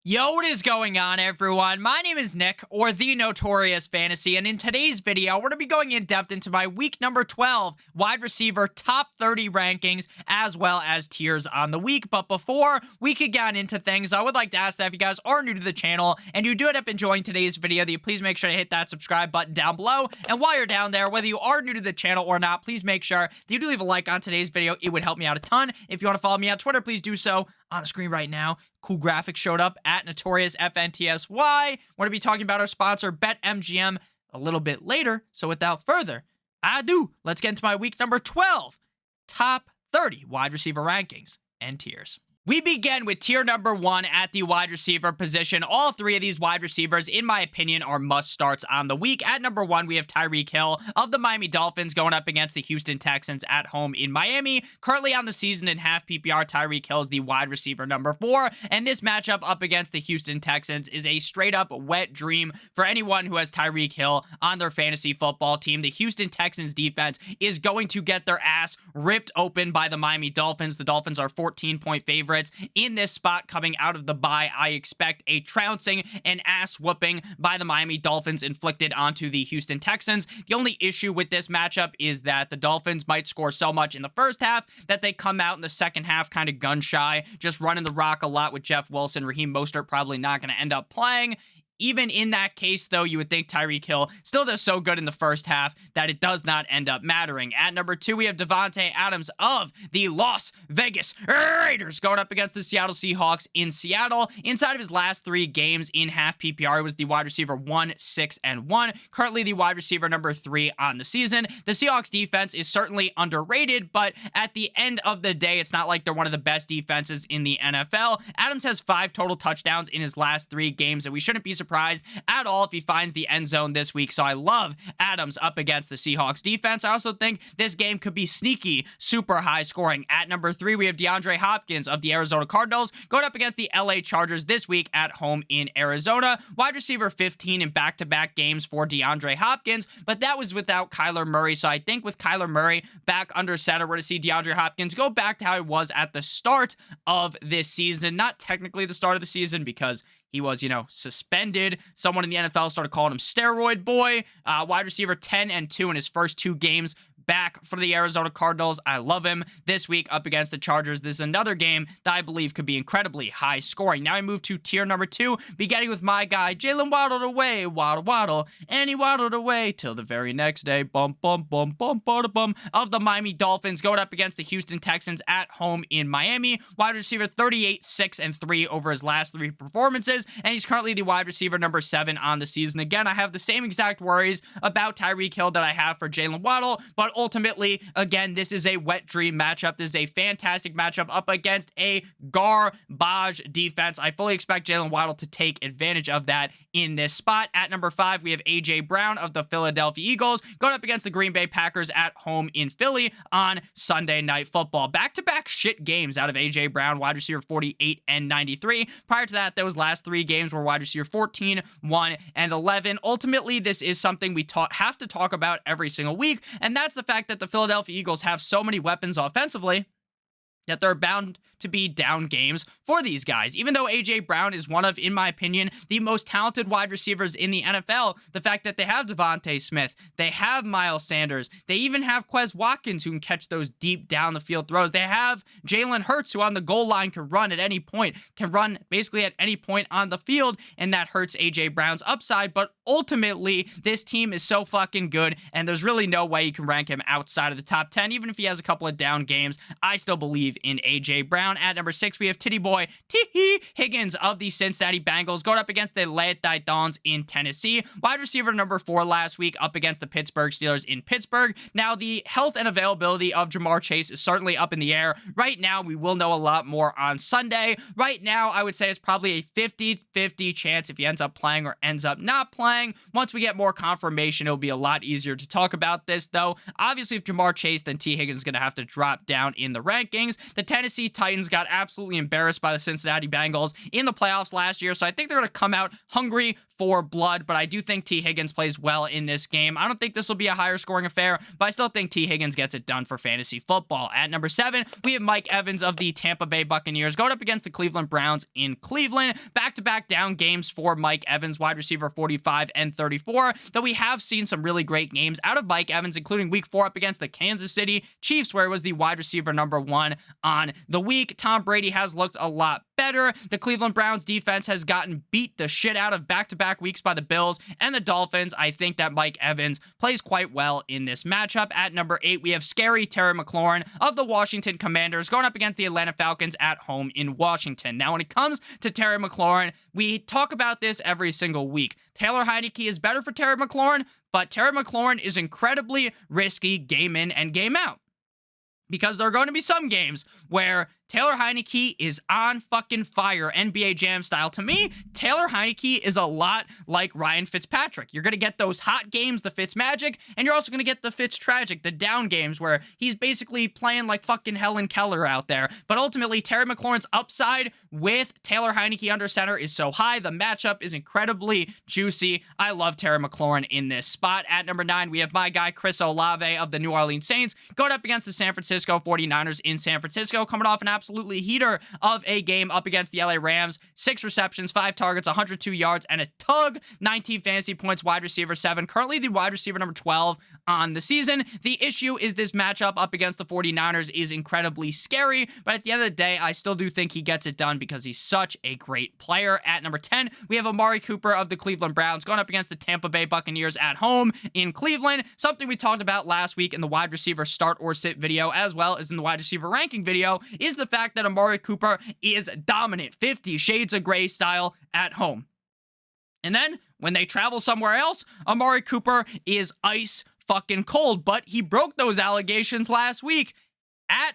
Yo, what is going on, everyone? My name is Nick, or The Notorious Fantasy, and in today's video, we're going to be going in depth into my week number 12 wide receiver top 30 rankings, as well as tiers on the week. But before we could get into things, I would like to ask that if you guys are new to the channel and you do end up enjoying today's video, that you please make sure to hit that subscribe button down below. And while you're down there, whether you are new to the channel or not, please make sure that you do leave a like on today's video. It would help me out a ton. If you want to follow me on Twitter, please do so on the screen right now. Cool graphics showed up at Notorious FNTSY. We're going to be talking about our sponsor, BetMGM, a little bit later. So without further ado, let's get into my week number 12 top 30 wide receiver rankings and tiers. We begin with tier number 1 at the wide receiver position. All three of these wide receivers, in my opinion, are must-starts on the week. At number 1, we have Tyreek Hill of the Miami Dolphins going up against the Houston Texans at home in Miami. Currently on the season in half PPR, Tyreek Hill is the wide receiver number 4, and this matchup up against the Houston Texans is a straight-up wet dream for anyone who has Tyreek Hill on their fantasy football team. The Houston Texans defense is going to get their ass ripped open by the Miami Dolphins. The Dolphins are 14-point favorites in this spot coming out of the bye. I expect a trouncing and ass whooping by the Miami Dolphins inflicted onto the Houston Texans. The only issue with this matchup is that the Dolphins might score so much in the first half that they come out in the second half kind of gun shy, just running the rock a lot with Jeff Wilson. Raheem Mostert probably not going to end up playing. Even in that case, though, you would think Tyreek Hill still does so good in the first half that it does not end up mattering. At number 2, we have Davante Adams of the Las Vegas Raiders going up against the Seattle Seahawks in Seattle. Inside of his last 3 games in half PPR, he was the wide receiver 1, 6, and 1. Currently the wide receiver number 3 on the season. The Seahawks defense is certainly underrated, but at the end of the day, it's not like they're one of the best defenses in the NFL. Adams has 5 total touchdowns in his last 3 games, and we shouldn't be surprised at all if he finds the end zone this week. So I love Adams up against the Seahawks defense. I also think this game could be sneaky, super high scoring. At number 3, we have DeAndre Hopkins of the Arizona Cardinals going up against the LA Chargers this week at home in Arizona. Wide receiver 15 in back-to-back games for DeAndre Hopkins, but that was without Kyler Murray. So I think with Kyler Murray back under center, we're to see DeAndre Hopkins go back to how he was at the start of this season. Not technically the start of the season because he was, suspended. Someone in the NFL started calling him Steroid Boy. Wide receiver 10 and 2 in his first 2 games back for the Arizona Cardinals. I love him this week up against the Chargers. This is another game that I believe could be incredibly high scoring. Now I move to tier number 2, beginning with my guy, Jalen waddled away, waddle, and he waddled away till the very next day, bum, bum, bum, bum, bum, bum, of the Miami Dolphins going up against the Houston Texans at home in Miami. Wide receiver 38, 6, and 3 over his last 3 performances, and he's currently the wide receiver number 7 on the season. Again, I have the same exact worries about Tyreek Hill that I have for Jalen Waddle, but ultimately, again, this is a wet dream matchup. This is a fantastic matchup up against a garbage defense. I fully expect Jalen Waddle to take advantage of that in this spot. At number 5, we have A.J. Brown of the Philadelphia Eagles going up against the Green Bay Packers at home in Philly on Sunday Night Football. Back-to-back shit games out of A.J. Brown, wide receiver 48 and 93. Prior to that, those last 3 games were wide receiver 14, 1, and 11. Ultimately, this is something we have to talk about every single week, and that's the fact that the Philadelphia Eagles have so many weapons offensively that they're bound to be down games for these guys. Even though A.J. Brown is one of, in my opinion, the most talented wide receivers in the NFL, the fact that they have Devontae Smith, they have Miles Sanders, they even have Quez Watkins who can catch those deep down the field throws. They have Jalen Hurts who on the goal line can run at any point, can run basically at any point on the field, and that hurts A.J. Brown's upside. But ultimately, this team is so fucking good, and there's really no way you can rank him outside of the top 10. Even if he has a couple of down games, I still believe in A.J. Brown. At number 6, we have Titty Boy T. Higgins of the Cincinnati Bengals going up against the Atlanta Titans in Tennessee. Wide receiver number 4 last week up against the Pittsburgh Steelers in Pittsburgh. Now, the health and availability of Jamar Chase is certainly up in the air. Right now, we will know a lot more on Sunday. Right now, I would say it's probably a 50-50 chance if he ends up playing or ends up not playing. Once we get more confirmation, it'll be a lot easier to talk about this, though. Obviously, if Jamar Chase, then T. Higgins is going to have to drop down in the rankings. The Tennessee Titans got absolutely embarrassed by the Cincinnati Bengals in the playoffs last year, so I think they're going to come out hungry for blood, but I do think T. Higgins plays well in this game. I don't think this will be a higher scoring affair, but I still think T. Higgins gets it done for fantasy football. At number 7, we have Mike Evans of the Tampa Bay Buccaneers going up against the Cleveland Browns in Cleveland. Back-to-back down games for Mike Evans, wide receiver 45 and 34, though we have seen some really great games out of Mike Evans, including week 4 up against the Kansas City Chiefs, where he was the wide receiver number 1 on the week. Tom Brady has looked a lot better. The Cleveland Browns defense has gotten beat the shit out of back-to-back weeks by the Bills and the Dolphins. I think that Mike Evans plays quite well in this matchup. At number 8, we have scary Terry McLaurin of the Washington Commanders going up against the Atlanta Falcons at home in Washington. Now, when it comes to Terry McLaurin, we talk about this every single week. Taylor Heineke is better for Terry McLaurin, but Terry McLaurin is incredibly risky game in and game out, because there are going to be some games where Taylor Heineke is on fucking fire, NBA Jam style. To me, Taylor Heineke is a lot like Ryan Fitzpatrick. You're going to get those hot games, the Fitzmagic, and you're also going to get the Fitztragic, the down games where he's basically playing like fucking Helen Keller out there. But ultimately, Terry McLaurin's upside with Taylor Heineke under center is so high. The matchup is incredibly juicy. I love Terry McLaurin in this spot. At number 9, we have my guy Chris Olave of the New Orleans Saints going up against the San Francisco 49ers in San Francisco, coming off an absolutely heater of a game up against the LA Rams. 6 receptions, 5 targets, 102 yards, and a tug. 19 fantasy points, wide receiver 7. Currently the wide receiver number 12 on the season. The issue is this matchup up against the 49ers is incredibly scary, but at the end of the day, I still do think he gets it done because he's such a great player. At number 10, we have Amari Cooper of the Cleveland Browns going up against the Tampa Bay Buccaneers at home in Cleveland. Something we talked about last week in the wide receiver start or sit video, as well as in the wide receiver ranking video, is the fact that Amari Cooper is dominant, 50 Shades of Grey style at home. And then when they travel somewhere else, Amari Cooper is ice fucking cold. But he broke those allegations last week at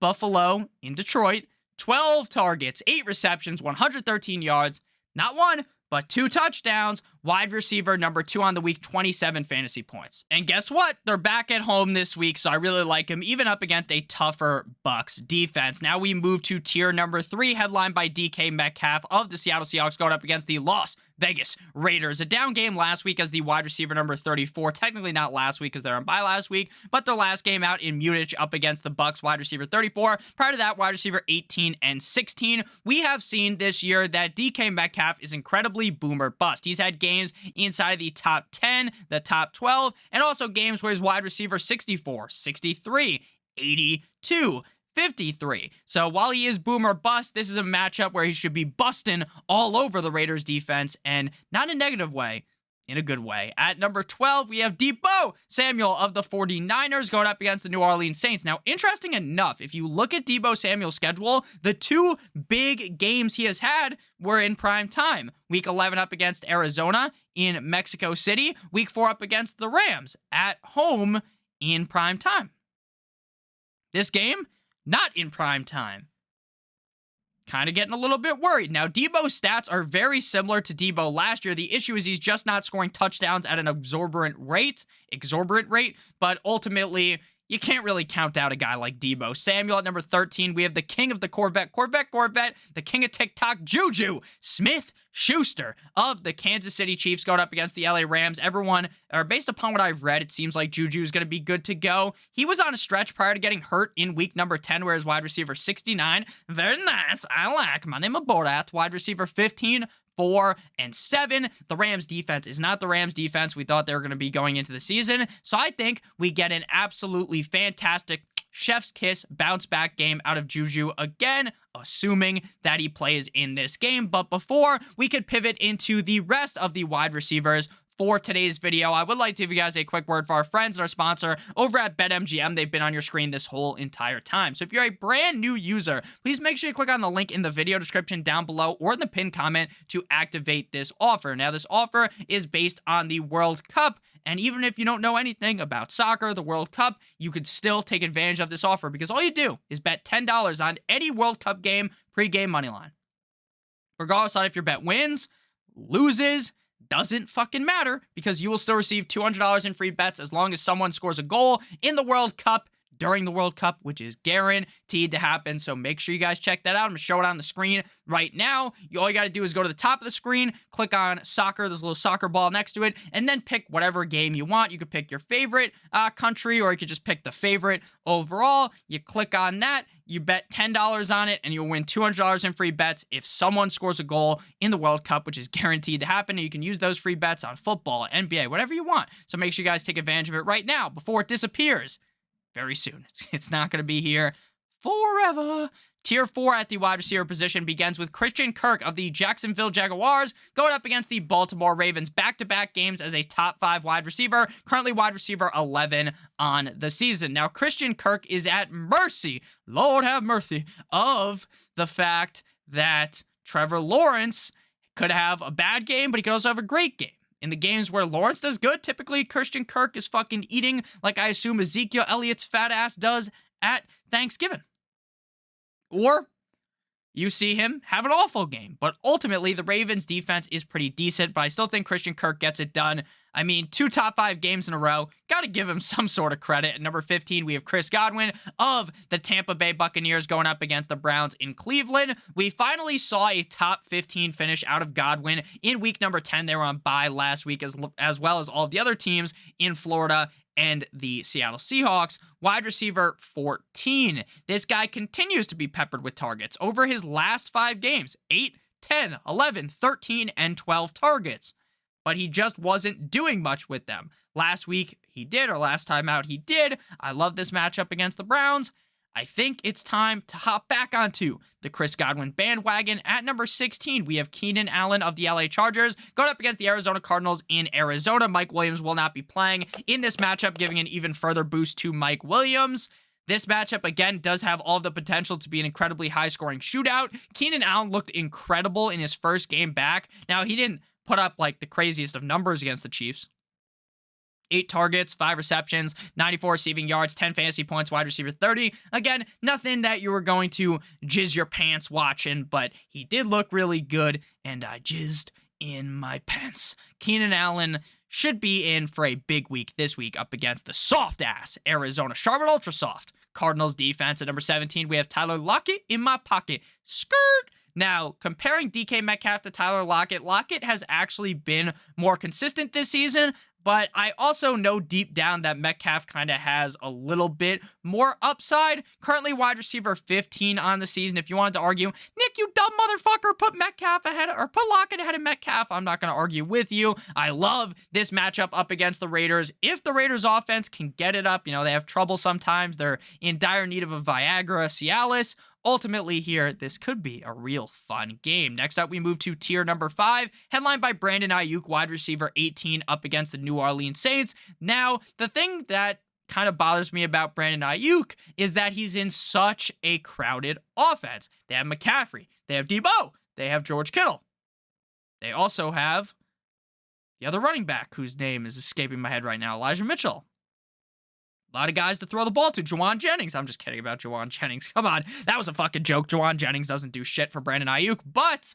Buffalo in Detroit. 12 targets, 8 receptions, 113 yards, not 1, but 2 touchdowns. Wide receiver number 2 on the week, 27 fantasy points. And guess what? They're back at home this week, so I really like him, even up against a tougher Bucs defense. Now we move to tier number 3, headlined by DK Metcalf of the Seattle Seahawks going up against the Las Vegas Raiders. A down game last week as the wide receiver number 34. Technically not last week because they're on bye last week, but their last game out in Munich up against the Bucs, wide receiver 34. Prior to that, wide receiver 18 and 16. We have seen this year that DK Metcalf is incredibly boomer bust. He's had games inside of the top 10, the top 12, and also games where he's wide receiver 64, 63, 82, 53. So while he is boomer bust, this is a matchup where he should be busting all over the Raiders defense, and not in a negative way, in a good way. At number 12, we have Deebo Samuel of the 49ers going up against the New Orleans Saints. Now, interesting enough, if you look at Deebo Samuel's schedule, the 2 big games he has had were in prime time. Week 11 up against Arizona in Mexico City. Week 4 up against the Rams at home in prime time. This game, not in prime time. Kind of getting a little bit worried. Now, Deebo's stats are very similar to Deebo last year. The issue is he's just not scoring touchdowns at an exorbitant rate, but ultimately, you can't really count out a guy like Deebo Samuel. At number 13, we have the king of the Corvette, the king of TikTok, Juju Smith-Schuster of the Kansas City Chiefs going up against the LA Rams. Everyone, or based upon what I've read, it seems like Juju is going to be good to go. He was on a stretch prior to getting hurt in week number 10, where his wide receiver 69. Very nice. I like my name of Borat. Wide receiver 15, 4, and 7. The Rams defense is not the Rams defense we thought they were going to be going into the season. So I think we get an absolutely fantastic chef's kiss bounce back game out of Juju again, assuming that he plays in this game. But before we could pivot into the rest of the wide receivers for today's video, I would like to give you guys a quick word for our friends and our sponsor over at BetMGM. They've been on your screen this whole entire time. So if you're a brand new user, please make sure you click on the link in the video description down below or in the pinned comment to activate this offer. Now, this offer is based on the World Cup, and even if you don't know anything about soccer, the World Cup, you could still take advantage of this offer because all you do is bet $10 on any World Cup game, pre-game money line. Regardless on if your bet wins, loses, doesn't fucking matter because you will still receive $200 in free bets as long as someone scores a goal in the World Cup during the World Cup, which is guaranteed to happen. So make sure you guys check that out. I'm going to show it on the screen right now. All you got to do is go to the top of the screen, click on soccer. There's a little soccer ball next to it, and then pick whatever game you want. You could pick your favorite country, or you could just pick the favorite overall. You click on that. You bet $10 on it, and you'll win $200 in free bets if someone scores a goal in the World Cup, which is guaranteed to happen. And you can use those free bets on football, NBA, whatever you want. So make sure you guys take advantage of it right now before it disappears very soon. It's not going to be here forever. Tier 4 at the wide receiver position begins with Christian Kirk of the Jacksonville Jaguars going up against the Baltimore Ravens. Back-to-back games as a top 5 wide receiver, currently wide receiver 11 on the season. Now, Christian Kirk is at mercy, Lord have mercy, of the fact that Trevor Lawrence could have a bad game, but he could also have a great game. In the games where Lawrence does good, typically Christian Kirk is fucking eating like I assume Ezekiel Elliott's fat ass does at Thanksgiving. Or you see him have an awful game. But ultimately, the Ravens defense is pretty decent, but I still think Christian Kirk gets it done. I mean, 2 top 5 games in a row. Got to give him some sort of credit. At number 15, we have Chris Godwin of the Tampa Bay Buccaneers going up against the Browns in Cleveland. We finally saw a top 15 finish out of Godwin in week number 10. They were on bye last week, as well as all of the other teams in Florida and the Seattle Seahawks. Wide receiver 14. This guy continues to be peppered with targets. Over his last 5 games, 8, 10, 11, 13, and 12 targets. But he just wasn't doing much with them. Last week, he did, or last time out, he did. I love this matchup against the Browns. I think it's time to hop back onto the Chris Godwin bandwagon. At number 16, we have Keenan Allen of the LA Chargers going up against the Arizona Cardinals in Arizona. Mike Williams will not be playing in this matchup, giving an even further boost to Mike Williams. This matchup, again, does have all of the potential to be an incredibly high-scoring shootout. Keenan Allen looked incredible in his first game back. Now, he didn't put up, like, the craziest of numbers against the Chiefs. 8 targets, 5 receptions, 94 receiving yards, 10 fantasy points, wide receiver 30. Again, nothing that you were going to jizz your pants watching, but he did look really good, and I jizzed in my pants. Keenan Allen should be in for a big week this week up against the soft-ass Arizona Charlotte Ultra Soft Cardinals defense. At number 17, we have Tyler Lockett in my pocket. Skirt! Now, comparing DK Metcalf to Tyler Lockett, Lockett has actually been more consistent this season, but I also know deep down that Metcalf kind of has a little bit more upside. Currently wide receiver 15 on the season. If you wanted to argue, Nick, you dumb motherfucker, put Lockett ahead of Metcalf, I'm not going to argue with you. I love this matchup up against the Raiders. If the Raiders offense can get it up, they have trouble sometimes. They're in dire need of a Viagra, Cialis. Ultimately here, this could be a real fun game. Next up, we move to tier number 5, headlined by Brandon Ayuk, wide receiver 18, up against the New Orleans Saints. Now, the thing that kind of bothers me about Brandon Ayuk is that he's in such a crowded offense. They have McCaffrey, they have Debo, they have George Kittle. They also have the other running back whose name is escaping my head right now, Elijah Mitchell. A lot of guys to throw the ball to. Juwan Jennings. I'm just kidding about Juwan Jennings. Come on. That was a fucking joke. Juwan Jennings doesn't do shit for Brandon Ayuk, but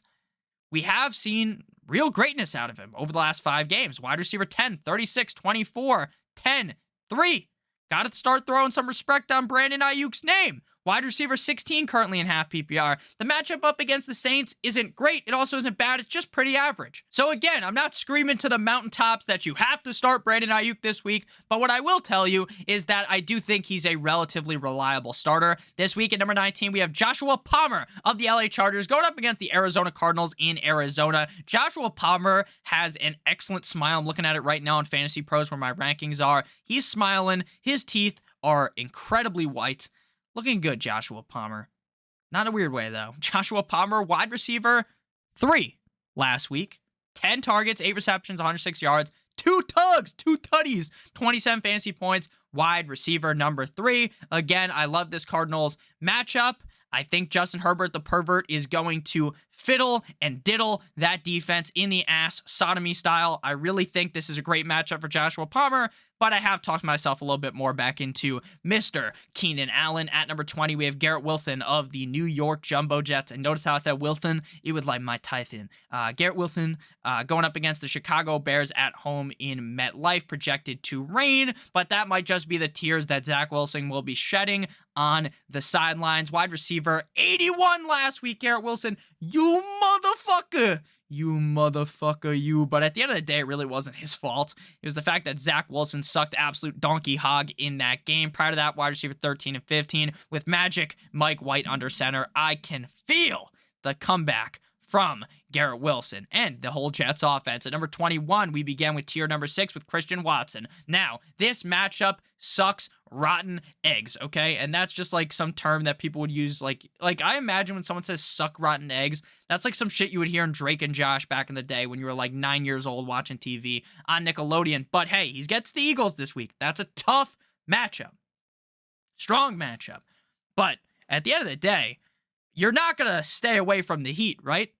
we have seen real greatness out of him over the last 5 games. Wide receiver 10, 36, 24, 10, 3. Got to start throwing some respect on Brandon Ayuk's name. Wide receiver 16 currently in half PPR. The matchup up against the Saints isn't great. It also isn't bad. It's just pretty average. So again, I'm not screaming to the mountaintops that you have to start Brandon Ayuk this week, but what I will tell you is that I do think he's a relatively reliable starter. This week at number 19, we have Joshua Palmer of the LA Chargers going up against the Arizona Cardinals in Arizona. Joshua Palmer has an excellent smile. I'm looking at it right now on Fantasy Pros where my rankings are. He's smiling. His teeth are incredibly white. Looking good, Joshua Palmer. Not in a weird way, though. Joshua Palmer, wide receiver 3 last week. 10 targets, 8 receptions, 106 yards, 2 tugs, 2 tutties, 27 fantasy points, wide receiver number 3. Again, I love this Cardinals matchup. I think Justin Herbert, the pervert, is going to fiddle and diddle that defense in the ass sodomy style. I really think this is a great matchup for Joshua Palmer, but I have talked myself a little bit more back into Mr. Keenan Allen. At number 20, we have Garrett Wilson of the New York Jumbo Jets. And notice how that Wilson, it would like my teeth in. Garrett Wilson going up against the Chicago Bears at home in MetLife, projected to rain, but that might just be the tears that Zach Wilson will be shedding on the sidelines. Wide receiver 81 last week, Garrett Wilson. You motherfucker. You motherfucker, you. But at the end of the day, it really wasn't his fault. It was the fact that Zach Wilson sucked absolute donkey hog in that game. Prior to that, wide receiver 13 and 15 with Magic Mike White under center. I can feel the comeback from Garrett Wilson and the whole Jets offense. At number 21, we began with tier number 6 with Christian Watson. Now, this matchup sucks rotten eggs, okay? And that's just like some term that people would use. Like I imagine when someone says suck rotten eggs, that's like some shit you would hear in Drake and Josh back in the day when you were like 9 years old watching TV on Nickelodeon. But hey, he gets the Eagles this week. That's a tough matchup. Strong matchup. But at the end of the day, you're not going to stay away from the heat, right?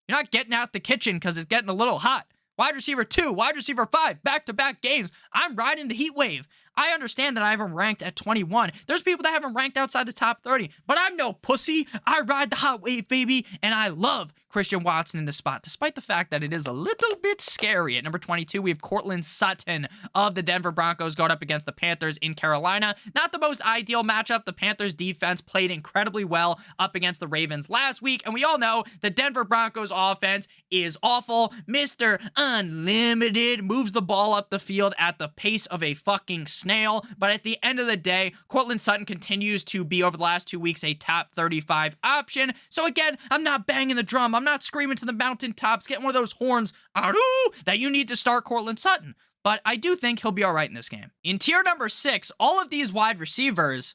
You're not getting out the kitchen because it's getting a little hot. Wide receiver 2, wide receiver 5, back-to-back games. I'm riding the heat wave. I understand that I have him ranked at 21. There's people that have him ranked outside the top 30, but I'm no pussy. I ride the hot wave, baby, and I love Christian Watson in the spot, despite the fact that it is a little bit scary. At number 22, we have Courtland Sutton of the Denver Broncos going up against the Panthers in Carolina. Not the most ideal matchup. The Panthers defense played incredibly well up against the Ravens last week, and we all know the Denver Broncos offense is awful. Mr. Unlimited moves the ball up the field at the pace of a fucking snail, but at the end of the day, Courtland Sutton continues to be, over the last 2 weeks, a top 35 option. So again, I'm not banging the drum. I'm not screaming to the mountaintops, getting one of those horns, that you need to start Courtland Sutton. But I do think he'll be all right in this game. In tier number 6, all of these wide receivers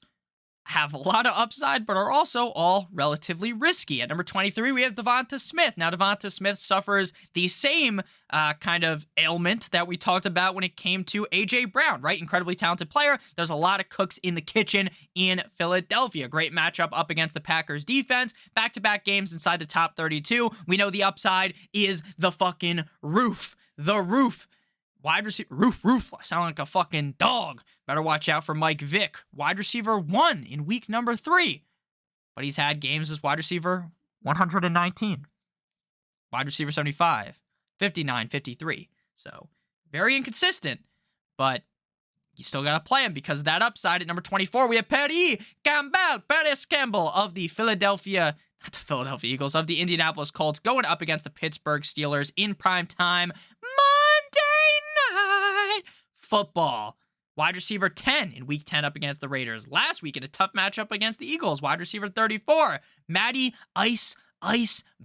have a lot of upside, but are also all relatively risky. At number 23, we have Devonta Smith. Now, Devonta Smith suffers the same kind of ailment that we talked about when it came to A.J. Brown, right? Incredibly talented player. There's a lot of cooks in the kitchen in Philadelphia. Great matchup up against the Packers defense. Back-to-back games inside the top 32. We know the upside is the fucking roof. The roof. Wide receiver, roof. I sound like a fucking dog. Better watch out for Mike Vick. Wide receiver 1 in week number 3. But he's had games as wide receiver 119. Wide receiver 75. 59, 53. So, very inconsistent. But you still got to play him because of that upside. At number 24, we have Paris Campbell of the Philadelphia Eagles, of the Indianapolis Colts, going up against the Pittsburgh Steelers in prime time. Football. Wide receiver 10 in week 10 up against the Raiders. Last week in a tough matchup against the Eagles. Wide receiver 34. Matty Ice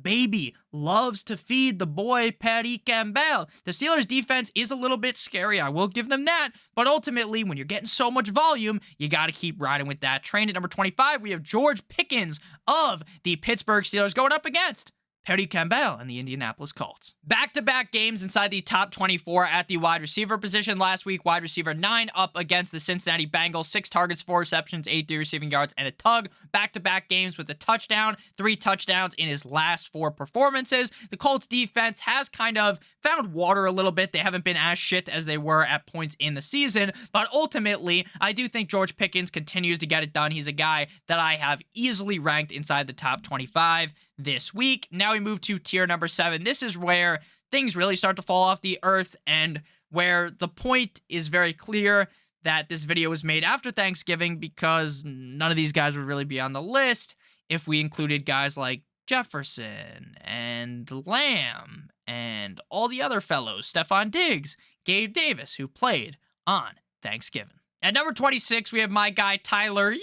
Baby loves to feed the boy Paris Campbell. The Steelers defense is a little bit scary. I will give them that. But ultimately, when you're getting so much volume, you got to keep riding with that train. At number 25, we have George Pickens of the Pittsburgh Steelers going up against Paris Campbell and the Indianapolis Colts. Back-to-back games inside the top 24 at the wide receiver position. Last week, wide receiver 9 up against the Cincinnati Bengals. 6 targets, 4 receptions, 83 receiving yards, and a tug. Back-to-back games with a touchdown. 3 touchdowns in his last 4 performances. The Colts defense has kind of found water a little bit. They haven't been as shit as they were at points in the season. But ultimately, I do think George Pickens continues to get it done. He's a guy that I have easily ranked inside the top 25 this week. Now we move to tier number 7. This is where things really start to fall off the earth and where the point is very clear that this video was made after Thanksgiving because none of these guys would really be on the list if we included guys like Jefferson and Lamb and all the other fellows, Stephon Diggs, Gabe Davis, who played on Thanksgiving. At number 26, we have my guy Tyler,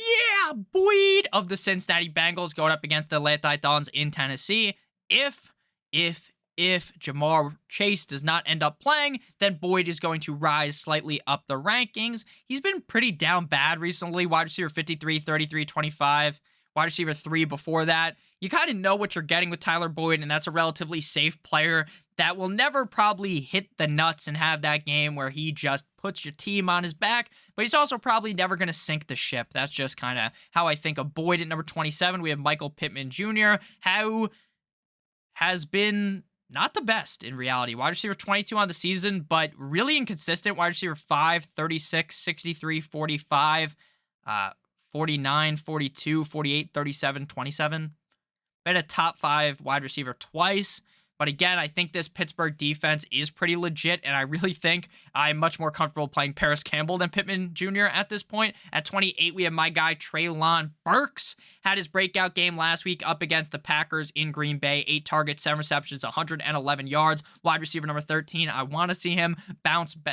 Boyd of the Cincinnati Bengals going up against the Atlanta Titans in Tennessee. If Jamar Chase does not end up playing, then Boyd is going to rise slightly up the rankings. He's been pretty down bad recently. Wide receiver 53, 33, 25. Wide receiver 3 before that. You kind of know what you're getting with Tyler Boyd, and that's a relatively safe player that will never probably hit the nuts and have that game where he just puts your team on his back, but he's also probably never going to sink the ship. That's just kind of how I think of Boyd. At number 27, we have Michael Pittman Jr., who has been not the best in reality. Wide receiver 22 on the season, but really inconsistent. Wide receiver 5, 36, 63, 45, 49, 42, 48, 37, 27. Been a top 5 wide receiver twice. But again, I think this Pittsburgh defense is pretty legit, and I really think I'm much more comfortable playing Paris Campbell than Pittman Jr. at this point. At 28, we have my guy Treylon Burks. Had his breakout game last week up against the Packers in Green Bay. 8 targets, 7 receptions, 111 yards. Wide receiver number 13. I want to see him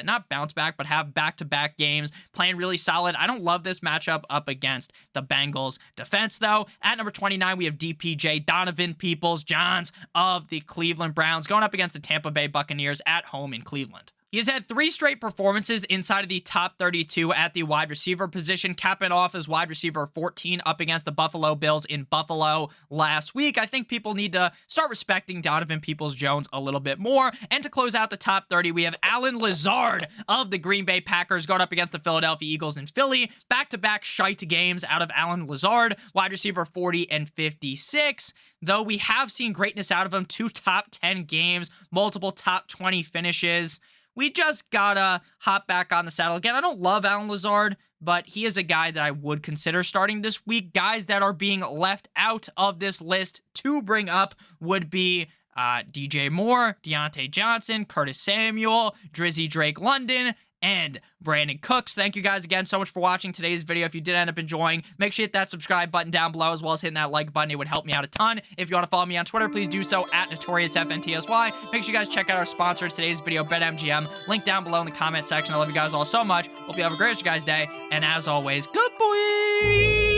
not bounce back, but have back-to-back games. Playing really solid. I don't love this matchup up against the Bengals defense, though. At number 29, we have DPJ, Donovan Peoples-Jones of the Cleveland Browns, going up against the Tampa Bay Buccaneers at home in Cleveland. He has had 3 straight performances inside of the top 32 at the wide receiver position, capping off as wide receiver 14 up against the Buffalo Bills in Buffalo last week. I think people need to start respecting Donovan Peoples-Jones a little bit more. And to close out the top 30, we have Allen Lazard of the Green Bay Packers going up against the Philadelphia Eagles in Philly. Back-to-back shite games out of Allen Lazard, wide receiver 40 and 56. Though we have seen greatness out of him, 2 top 10 games, multiple top 20 finishes. We just gotta hop back on the saddle again. I don't love Allen Lazard, but he is a guy that I would consider starting this week. Guys that are being left out of this list to bring up would be DJ Moore, Deontay Johnson, Curtis Samuel, Drizzy Drake London, and Brandon Cooks. Thank you guys again so much for watching today's video. If you did end up enjoying, make sure you hit that subscribe button down below, as well as hitting that like button. It would help me out a ton. If you want to follow me on Twitter, please do so at NotoriousFNTSY. Make sure you guys check out our sponsor of today's video, BetMGM. Link down below in the comment section. I love you guys all so much. Hope you have a great guys' day. And as always, good boy.